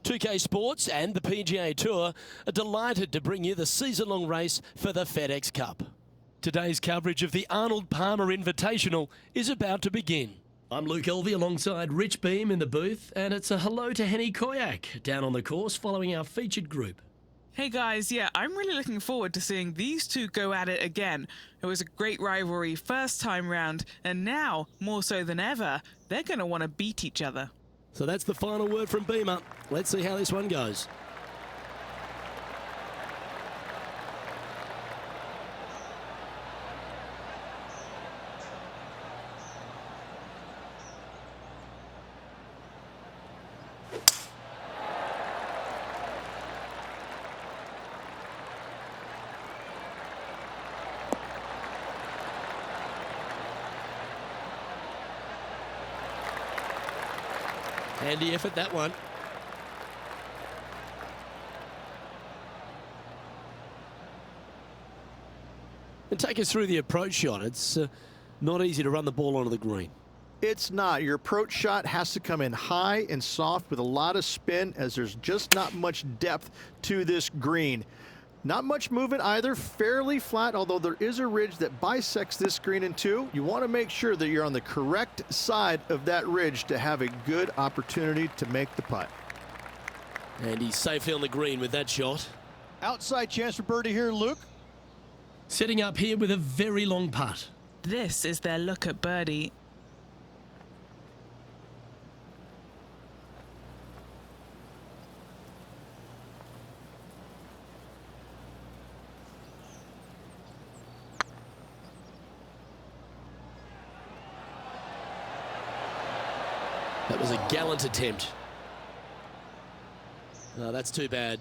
2K Sports and the PGA Tour are delighted to bring you the season-long race for the FedEx Cup. Today's coverage of the Arnold Palmer Invitational is about to begin. I'm Luke Elvey alongside Rich Beam in the booth, and it's a hello to Henny Koyak down on the course following our featured group. Hey guys, yeah, I'm really looking forward to seeing these two go at it again. It was a great rivalry first time round, and now, more so than ever, they're going to want to beat each other. So that's the final word from Beamer. Let's see how this one goes. Handy effort, that one. And take us through the approach shot. It's not easy to run the ball onto the green. It's not. Your approach shot has to come in high and soft with a lot of spin, as there's just not much depth to this green. Not much movement either, fairly flat, although there is a ridge that bisects this green in two. You want to make sure that you're on the correct side of that ridge to have a good opportunity to make the putt. And he's safely on the green with that shot. Outside chance for birdie here, Luke. Setting up here with a very long putt. This is their look at birdie. That was a gallant attempt. Oh, that's too bad.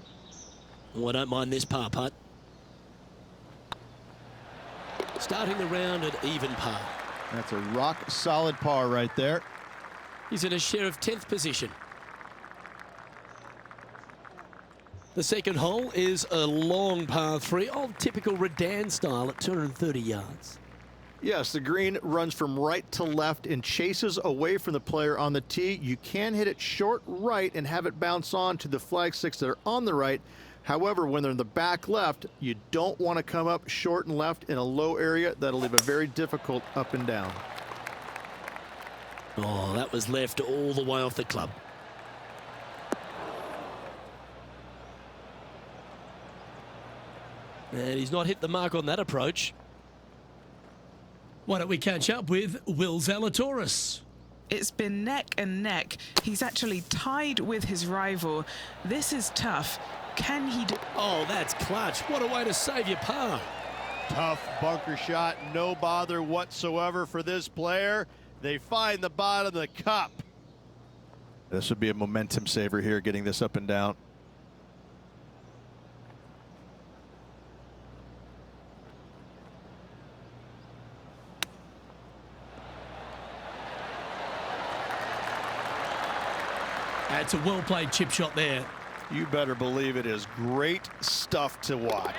Oh, I don't mind this par putt. Starting the round at even par. That's a rock solid par right there. He's in a share of 10th position. The second hole is a long par 3, old typical Redan style at 230 yards. Yes, the green runs from right to left and chases away from the player on the tee. You can hit it short right and have it bounce on to the flag sticks that are on the right. However, when they're in the back left, you don't want to come up short and left in a low area. That'll leave a very difficult up and down. Oh, that was left all the way off the club. And he's not hit the mark on that approach. Why don't we catch up with Will Zalatoris? It's been neck and neck. He's actually tied with his rival. This is tough. Can he do? Oh, that's clutch. What a way to save your par. Tough bunker shot, no bother whatsoever for this player. They find the bottom of the cup. This would be a momentum saver here, getting this up and down. That's a well-played chip shot there. You better believe it is great stuff to watch.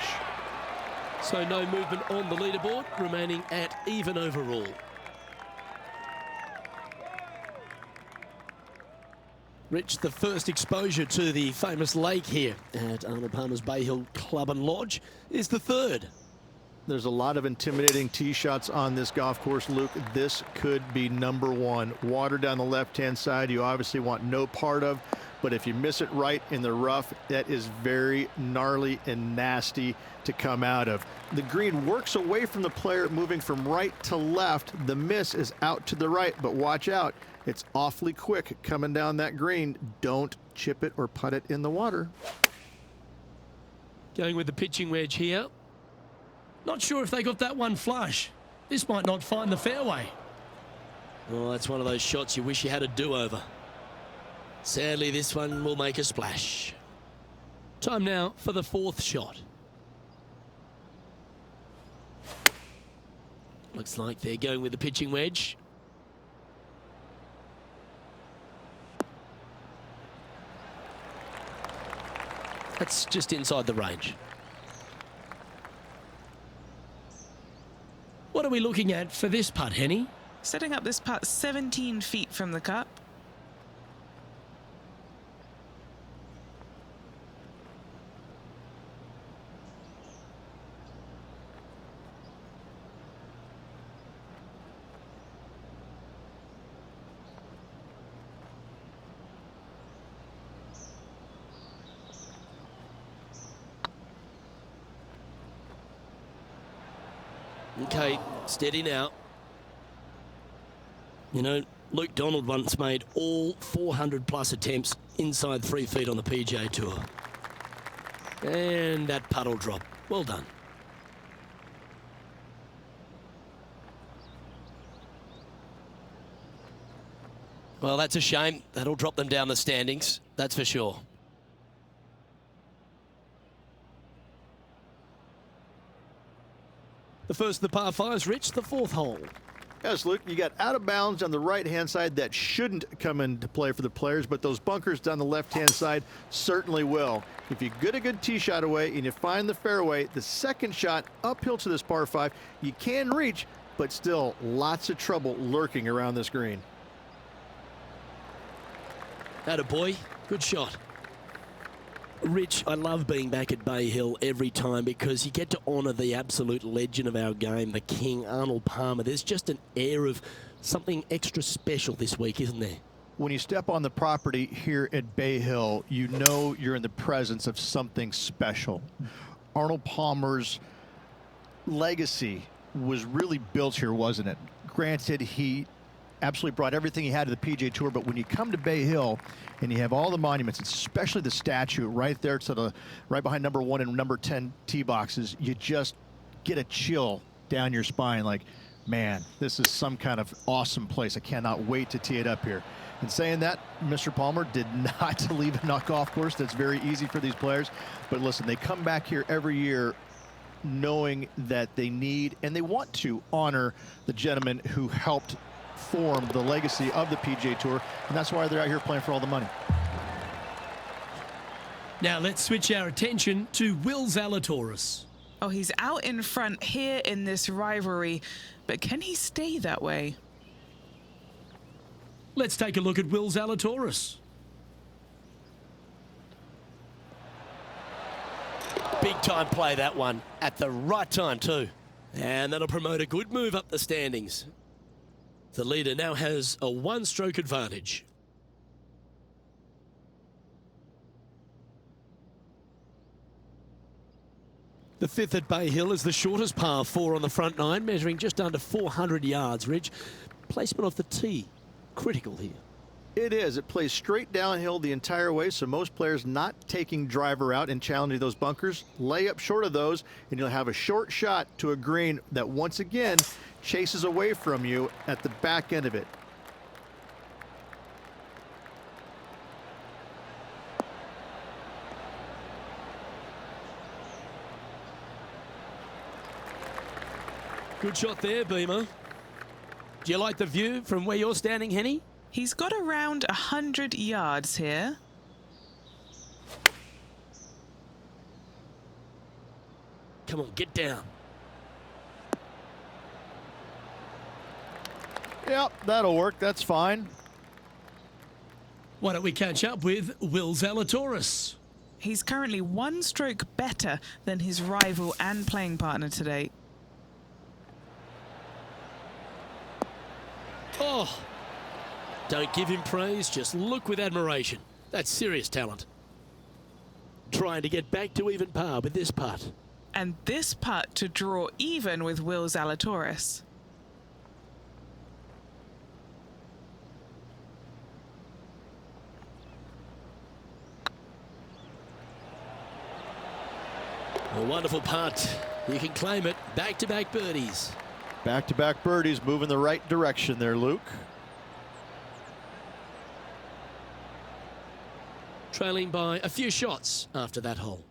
So no movement on the leaderboard, remaining at even overall. Rich, the first exposure to the famous lake here at Arnold Palmer's Bay Hill Club and Lodge is the third. There's a lot of intimidating tee shots on this golf course, Luke. This could be number one. Water down the left-hand side, you obviously want no part of, but if you miss it right in the rough, that is very gnarly and nasty to come out of. The green works away from the player, moving from right to left. The miss is out to the right, but watch out. It's awfully quick coming down that green. Don't chip it or putt it in the water. Going with the pitching wedge here. Not sure if they got that one flush. This might not find the fairway. Oh, that's one of those shots you wish you had a do-over. Sadly, this one will make a splash. Time now for the fourth shot. Looks like they're going with the pitching wedge. That's just inside the range. What are we looking at for this putt, Henny? Setting up this putt 17 feet from the cup. Okay, steady now. You know, Luke Donald once made all 400-plus attempts inside 3 feet on the PGA Tour. And that puddle drop. Well done. Well, that's a shame. That'll drop them down the standings, that's for sure. The first of the par 5s, Rich, the 4th hole. Yes, Luke, you got out of bounds on the right-hand side that shouldn't come into play for the players, but those bunkers down the left-hand side certainly will. If you get a good tee shot away and you find the fairway, the second shot uphill to this par 5, you can reach, but still lots of trouble lurking around this green. Attaboy, good shot. Rich, I love being back at Bay Hill every time because you get to honour the absolute legend of our game, the king, Arnold Palmer. There's just an air of something extra special this week, isn't there? When you step on the property here at Bay Hill, you know you're in the presence of something special. Arnold Palmer's legacy was really built here, wasn't it? Granted, he absolutely brought everything he had to the PGA Tour, but when you come to Bay Hill and you have all the monuments, especially the statue right there to the right behind number 1 and number 10 tee boxes, you just get a chill down your spine like, man, this is some kind of awesome place. I cannot wait to tee it up here. And saying that, Mr. Palmer did not leave a golf course. That's very easy for these players. But listen, they come back here every year knowing that they need and they want to honor the gentleman who helped form the legacy of the PGA Tour, and that's why they're out here playing for all the money. Now let's switch our attention to Will Zalatoris. Oh, he's out in front here in this rivalry, but can he stay that way? Let's take a look at Will Zalatoris. Big time play, that one, at the right time too. And that'll promote a good move up the standings. The leader now has a 1-stroke advantage. The 5th at Bay Hill is the shortest par 4 on the front 9, measuring just under 400 yards, Ridge. Placement off the tee, critical here. It is. It plays straight downhill the entire way, so most players not taking driver out and challenging those bunkers, lay up short of those, and you'll have a short shot to a green that once again chases away from you at the back end of it. Good shot there, Beamer. Do you like the view from where you're standing, Henny? He's got around 100 yards here. Come on, get down. Yep, that'll work. That's fine. Why don't we catch up with Will Zalatoris? He's currently 1 stroke better than his rival and playing partner today. Oh, don't give him praise, just look with admiration. That's serious talent. Trying to get back to even par with this putt. And this putt to draw even with Will Zalatoris. A wonderful putt. You can claim it. Back-to-back birdies. Back-to-back birdies, moving the right direction there, Luke. Trailing by a few shots after that hole.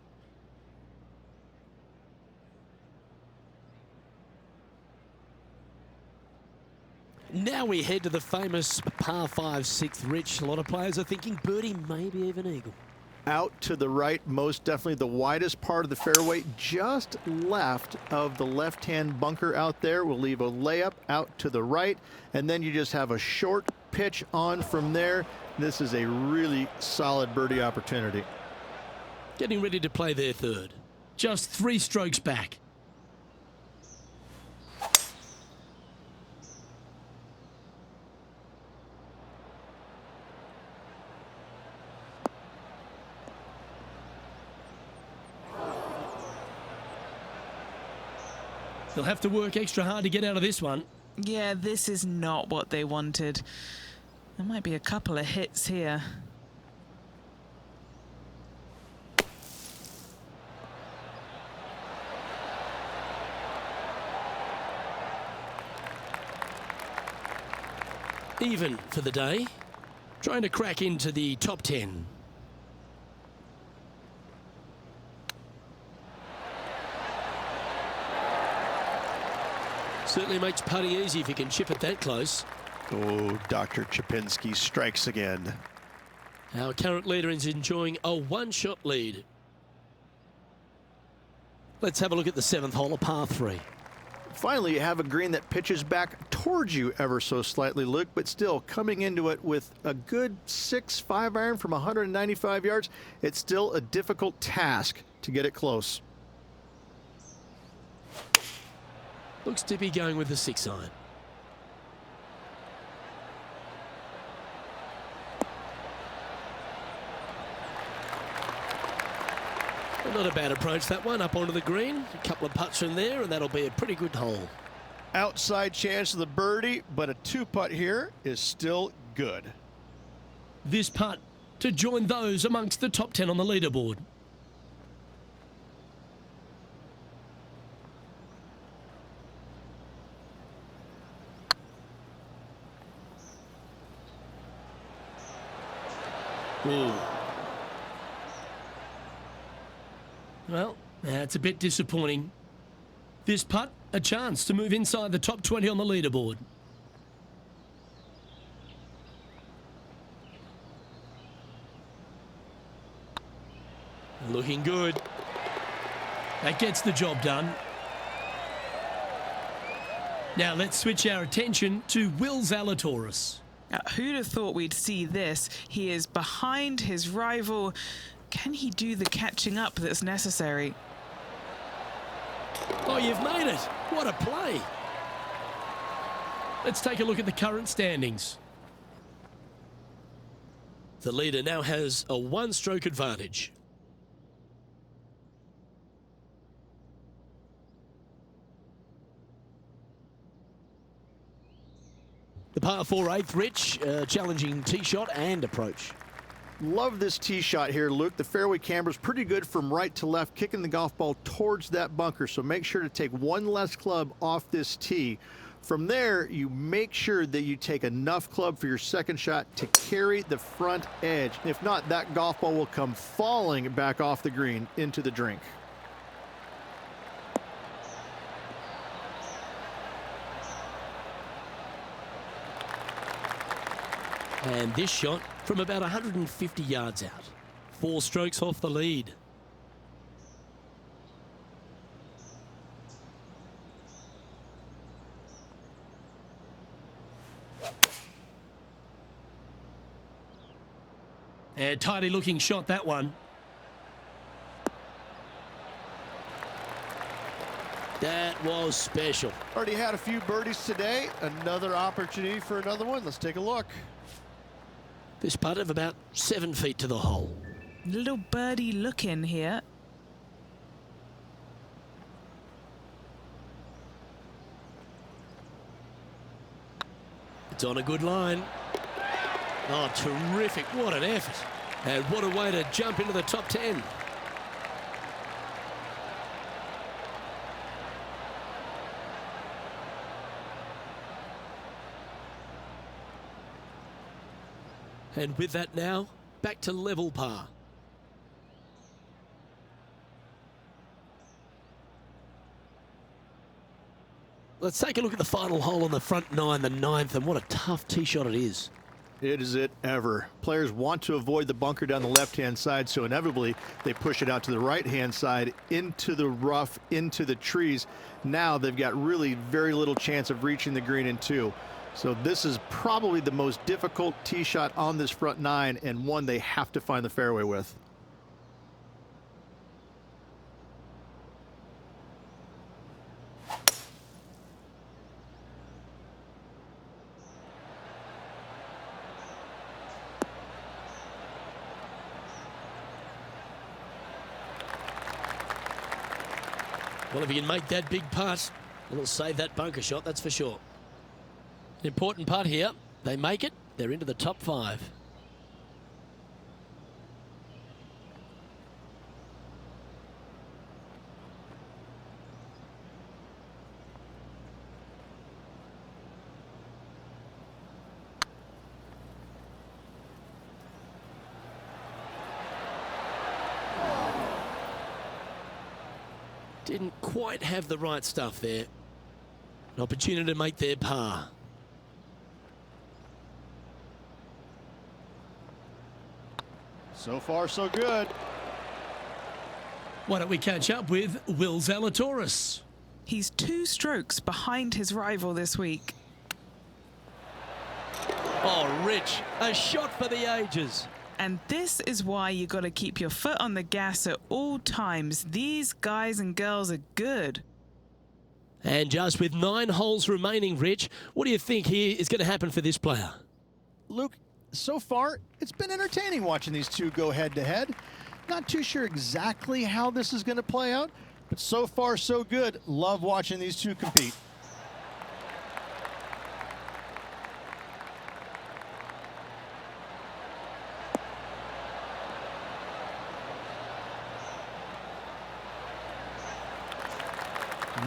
Now we head to the famous par 5 6th, Rich. A lot of players are thinking birdie, maybe even eagle. Out to the right, most definitely the widest part of the fairway, just left of the left-hand bunker out there. We'll leave a layup out to the right, and then you just have a short pitch on from there. This is a really solid birdie opportunity. Getting ready to play their 3rd. Just 3 strokes back. They'll have to work extra hard to get out of this one. Yeah, this is not what they wanted. There might be a couple of hits here. Even for the day. Trying to crack into the top 10. Certainly makes putting easy if you can chip it that close. Oh, Dr. Chapinski strikes again. Our current leader is enjoying a one-shot lead. Let's have a look at the 7th hole, a par 3. Finally, you have a green that pitches back towards you ever so slightly, Luke, but still coming into it with a good 6-5 iron from 195 yards. It's still a difficult task to get it close. Looks to be going with the 6 iron. Well, not a bad approach, that one, up onto the green. A couple of putts from there, and that'll be a pretty good hole. Outside chance of the birdie, but a 2-putt here is still good. This putt to join those amongst the top 10 on the leaderboard. Ooh. Well, that's a bit disappointing. This putt, a chance to move inside the top 20 on the leaderboard. Looking good. That gets the job done. Now let's switch our attention to Will Zalatoris. Who'd have thought we'd see this? He is behind his rival. Can he do the catching up that's necessary? Oh, you've made it. What a play. Let's take a look at the current standings. The leader now has a one-stroke advantage. The par 4 8th, Rich, challenging tee shot and approach. Love this tee shot here, Luke. The fairway camber's pretty good from right to left, kicking the golf ball towards that bunker. So make sure to take one less club off this tee. From there, you make sure that you take enough club for your second shot to carry the front edge. If not, that golf ball will come falling back off the green into the drink. And this shot from about 150 yards out. 4 strokes off the lead. And tidy looking shot, that one. That was special. Already had a few birdies today. Another opportunity for another one. Let's take a look. This putt of about 7 feet to the hole. Little birdie look in here. It's on a good line. Oh, terrific. What an effort. And what a way to jump into the top 10. And with that now, back to level par. Let's take a look at the final hole on the front 9, the 9th, and what a tough tee shot it is. It is it ever. Players want to avoid the bunker down the left-hand side, so inevitably they push it out to the right-hand side, into the rough, into the trees. Now they've got really very little chance of reaching the green in 2. So this is probably the most difficult tee shot on this front 9, and one they have to find the fairway with. Well, if you can make that big putt, It'll save that bunker shot, that's for sure. An important putt here. They make it. They're into the top 5. Didn't quite have the right stuff there. An opportunity to make their par. So far, so good. Why don't we catch up with Will Zalatoris? He's 2 strokes behind his rival this week. Oh, Rich, a shot for the ages. And this is why you got to keep your foot on the gas at all times. These guys and girls are good. And just with 9 holes remaining, Rich, what do you think here is going to happen for this player? Luke, so far, it's been entertaining watching these two go head-to-head. Not too sure exactly how this is going to play out, but so far, so good. Love watching these two compete.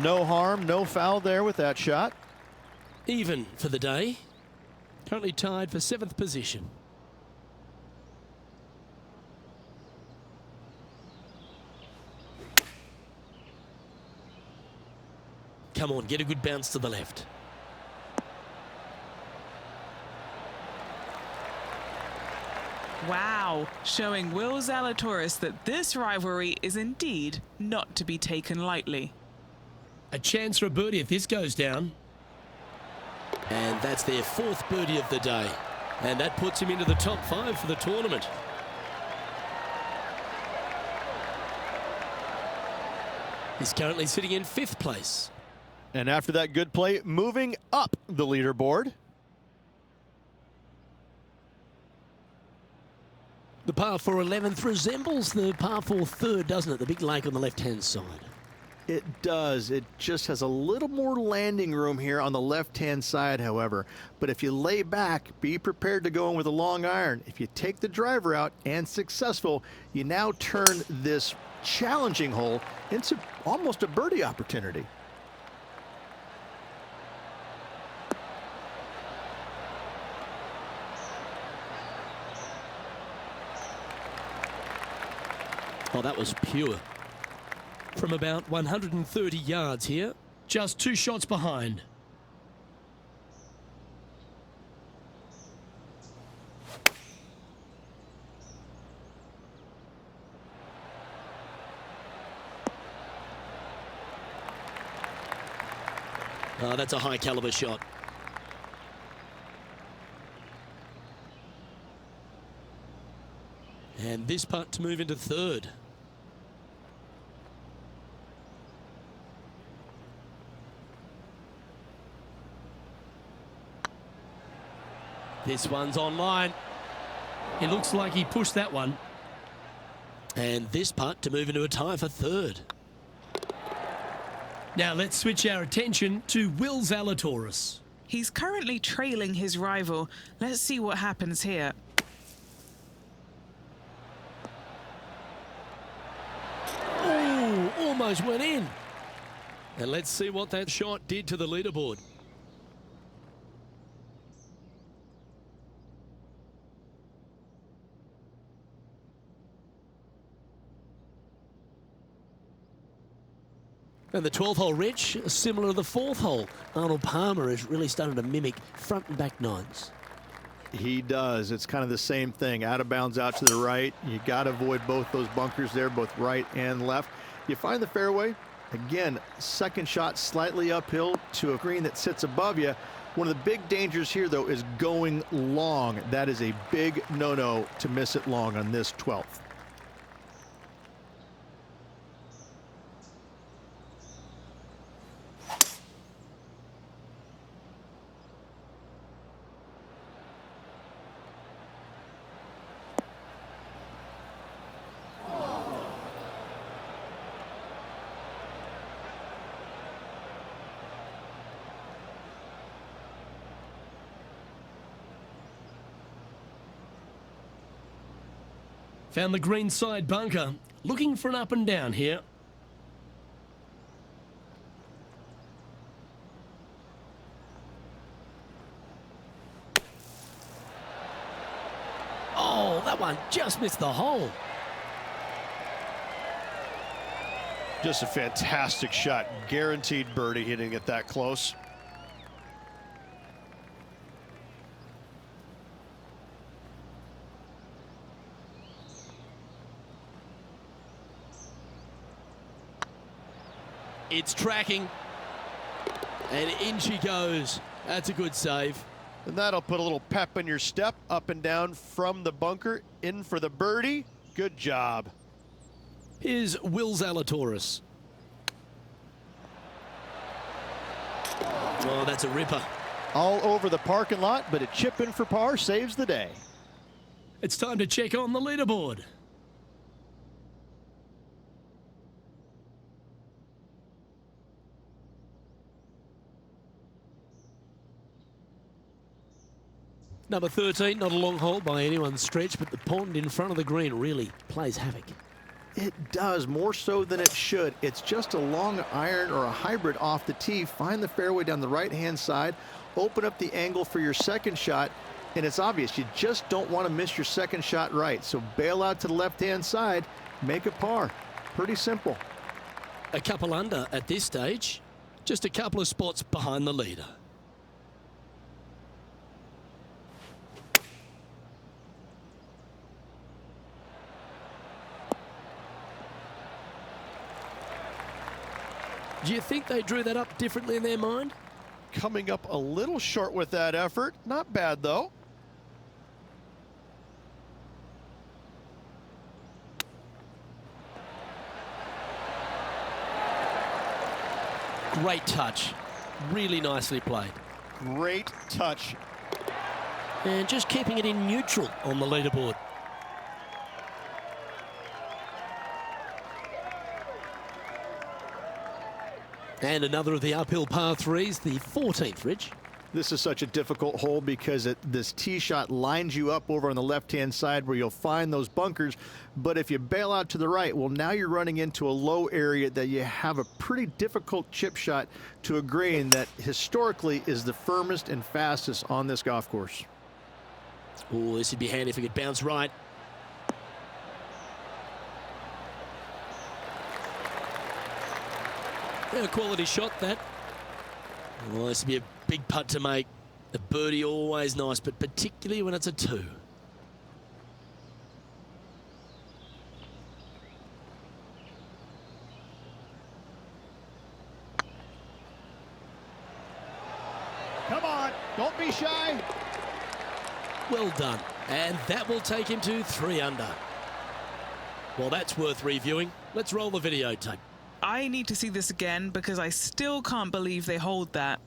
No harm, no foul there with that shot. Even for the day. Currently tied for 7th position. Come on, get a good bounce to the left. Wow, showing Will Zalatoris that this rivalry is indeed not to be taken lightly. A chance for a birdie if this goes down. And that's their 4th birdie of the day. And that puts him into the top 5 for the tournament. He's currently sitting in 5th place. And after that good play, moving up the leaderboard. The par 4 11th resembles the par 4 3rd, doesn't it? The big lake on the left-hand side. It does. It just has a little more landing room here on the left-hand side, however. But if you lay back, be prepared to go in with a long iron. If you take the driver out and successful, you now turn this challenging hole into almost a birdie opportunity. Oh, that was pure. From about 130 yards here, just 2 shots behind. Oh, that's a high caliber shot. And this putt to move into 3rd. This one's online. It looks like he pushed that one. And this putt to move into a tie for 3rd. Now let's switch our attention to Will Zalatoris. He's currently trailing his rival. Let's see what happens here. Oh, almost went in. And let's see what that shot did to the leaderboard. And the 12th hole, Rich, similar to the 4th hole. Arnold Palmer is really starting to mimic front and back 9s. He does. It's kind of the same thing. Out of bounds out to the right. You got to avoid both those bunkers there, both right and left. You find the fairway. Again, second shot slightly uphill to a green that sits above you. One of the big dangers here, though, is going long. That is a big no-no to miss it long on this 12th. Found the green side bunker. Looking for an up and down here. Oh, that one just missed the hole. Just a fantastic shot. Guaranteed birdie hitting it that close. It's tracking. And in she goes. That's a good save. And that'll put a little pep in your step, up and down from the bunker, in for the birdie. Good job. Here's Will Zalatoris. Oh, that's a ripper. All over the parking lot, but a chip in for par saves the day. It's time to check on the leaderboard. Number 13, not a long hole by anyone's stretch, but the pond in front of the green really plays havoc. It does, more so than it should. It's just a long iron or a hybrid off the tee. Find the fairway down the right-hand side, open up the angle for your second shot, and it's obvious you just don't want to miss your second shot right. So bail out to the left-hand side, make a par. Pretty simple. A couple under at this stage, just a couple of spots behind the leader. Do you think they drew that up differently in their mind? Coming up a little short with that effort. Not bad, though. Great touch. Really nicely played. Great touch. And just keeping it in neutral on the leaderboard. And another of the uphill par threes, the 14th, Rich. This is such a difficult hole because this tee shot lines you up over on the left-hand side where you'll find those bunkers. But if you bail out to the right, well, now you're running into a low area that you have a pretty difficult chip shot to a green that historically is the firmest and fastest on this golf course. Oh, this would be handy if it could bounce right. A quality shot, that. Well, this would be a big putt to make. A birdie always nice, but particularly when it's a two. Come on, don't be shy. Well done. And that will take him to 3 under. Well, that's worth reviewing. Let's roll the videotape. I need to see this again because I still can't believe they hold that.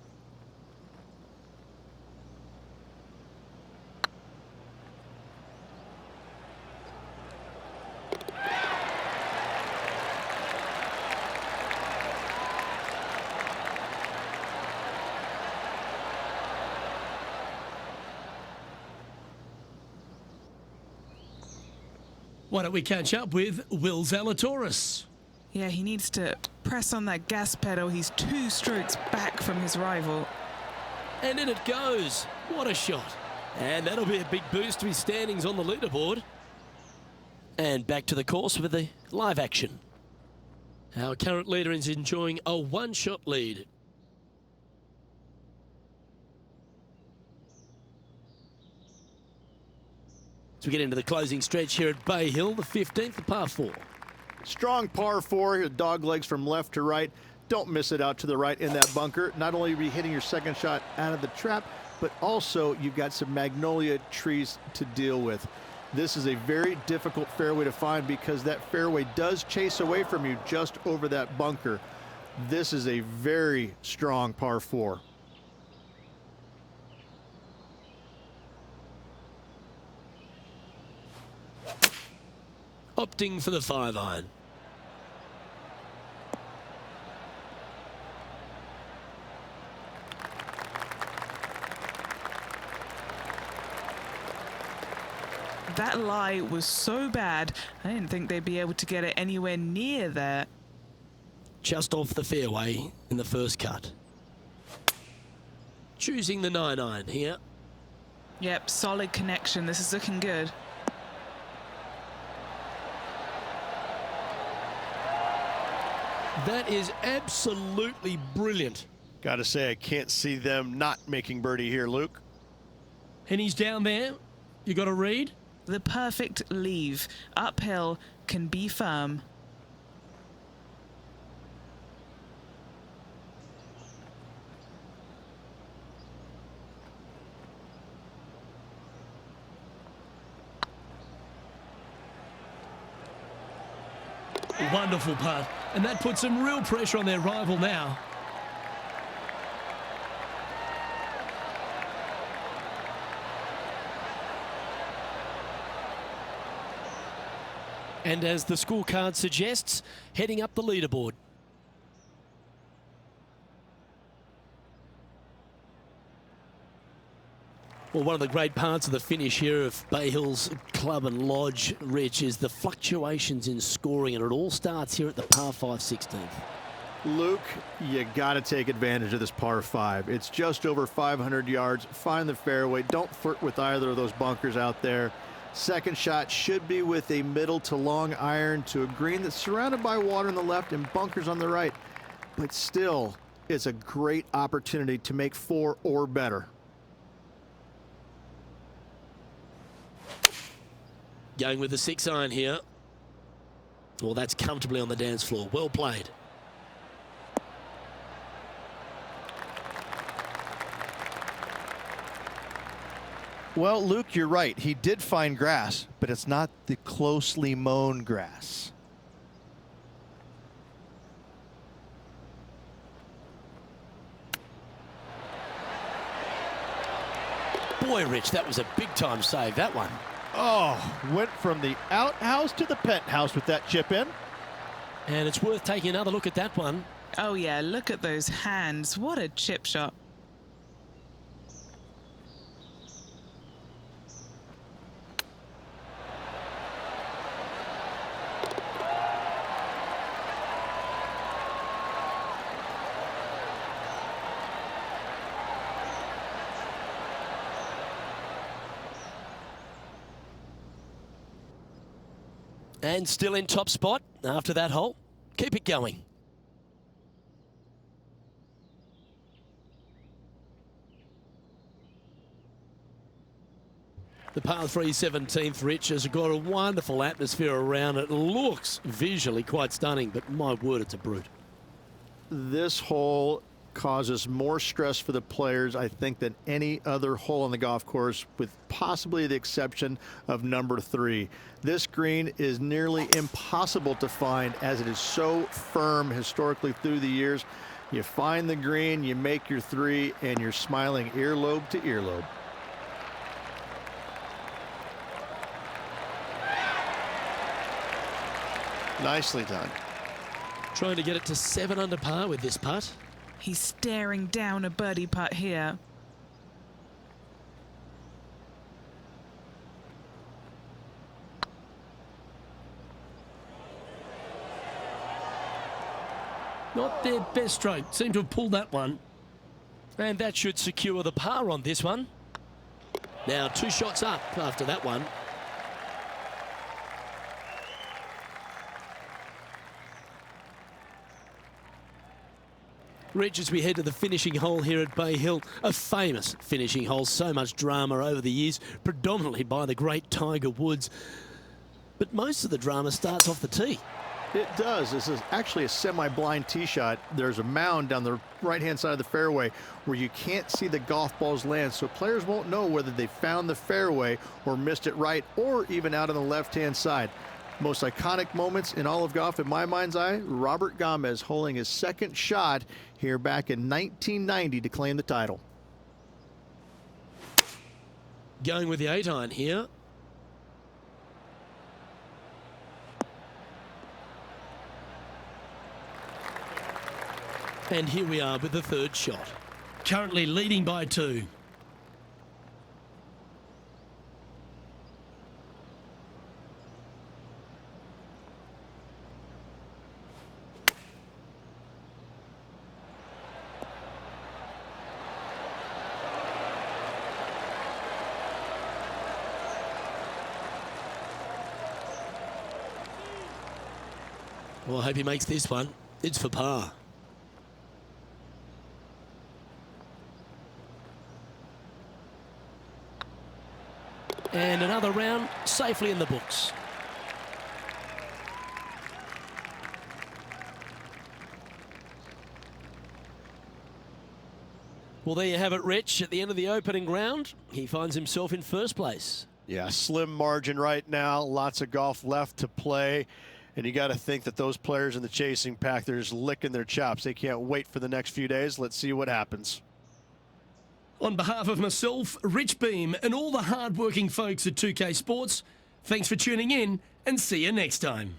Why don't we catch up with Will Zalatoris? Yeah, he needs to press on that gas pedal. He's 2 strokes back from his rival. And in it goes. What a shot. And that'll be a big boost to his standings on the leaderboard. And back to the course with the live action. Our current leader is enjoying a 1-shot lead. As we get into the closing stretch here at Bay Hill, the 15th, the par 4. Strong par 4, dog legs from left to right. Don't miss it out to the right in that bunker. Not only are you hitting your second shot out of the trap, but also you've got some magnolia trees to deal with. This is a very difficult fairway to find because that fairway does chase away from you just over that bunker. This is a very strong par 4. Opting for the 5-iron. That lie was so bad, I didn't think they'd be able to get it anywhere near there. Just off the fairway in the first cut. Choosing the 9-iron here. Yep, solid connection. This is looking good. That is absolutely brilliant. Got to say, I can't see them not making birdie here, Luke. And he's down there. You got to read. The perfect leave. Uphill, can be firm. Wonderful putt. And that puts some real pressure on their rival now. And as the scorecard suggests, heading up the leaderboard. Well, one of the great parts of the finish here of Bay Hills Club and Lodge, Rich, is the fluctuations in scoring, and it all starts here at the par 5 16th. Luke, you got to take advantage of this par 5. It's just over 500 yards. Find the fairway. Don't flirt with either of those bunkers out there. Second shot should be with a middle to long iron to a green that's surrounded by water on the left and bunkers on the right. But still, it's a great opportunity to make 4 or better. Going with the 6-iron here. Well, that's comfortably on the dance floor. Well played. Well, Luke, you're right. He did find grass, but it's not the closely mown grass. Boy, Rich, that was a big-time save, that one. Oh, went from the outhouse to the penthouse with that chip in. And it's worth taking another look at that one. Oh yeah, look at those hands. What a chip shot. And still in top spot after that hole. Keep it going. The par 3 17th, Rich, has got a wonderful atmosphere around it. Looks visually quite stunning, but my word, it's a brute. This hole causes more stress for the players, I think, than any other hole on the golf course, with possibly the exception of number 3. This green is nearly impossible to find as it is so firm historically through the years. You find the green, you make your 3, and you're smiling earlobe to earlobe. Nicely done. Trying to get it to 7 under par with this putt. He's staring down a birdie putt here. Not their best stroke. Seem to have pulled that one. And that should secure the par on this one. Now 2 shots up after that one. Rich, as we head to the finishing hole here at Bay Hill, a famous finishing hole, so much drama over the years, predominantly by the great Tiger Woods. But most of the drama starts off the tee. It does. This is actually a semi-blind tee shot. There's a mound down the right-hand side of the fairway where you can't see the golf balls land, so players won't know whether they found the fairway or missed it right or even out on the left-hand side. Most iconic moments in all of golf, in my mind's eye, Robert Gomez holding his second shot here back in 1990 to claim the title. Going with the 8-iron here. And here we are with the 3rd shot. Currently leading by 2. Well, I hope he makes this one. It's for par. And another round safely in the books. Well, there you have it, Rich. At the end of the opening round, he finds himself in first place. Yeah, slim margin right now. Lots of golf left to play. And you got to think that those players in the chasing pack, they're just licking their chops. They can't wait for the next few days. Let's see what happens. On behalf of myself, Rich Beam, and all the hard-working folks at 2K Sports, thanks for tuning in, and see you next time.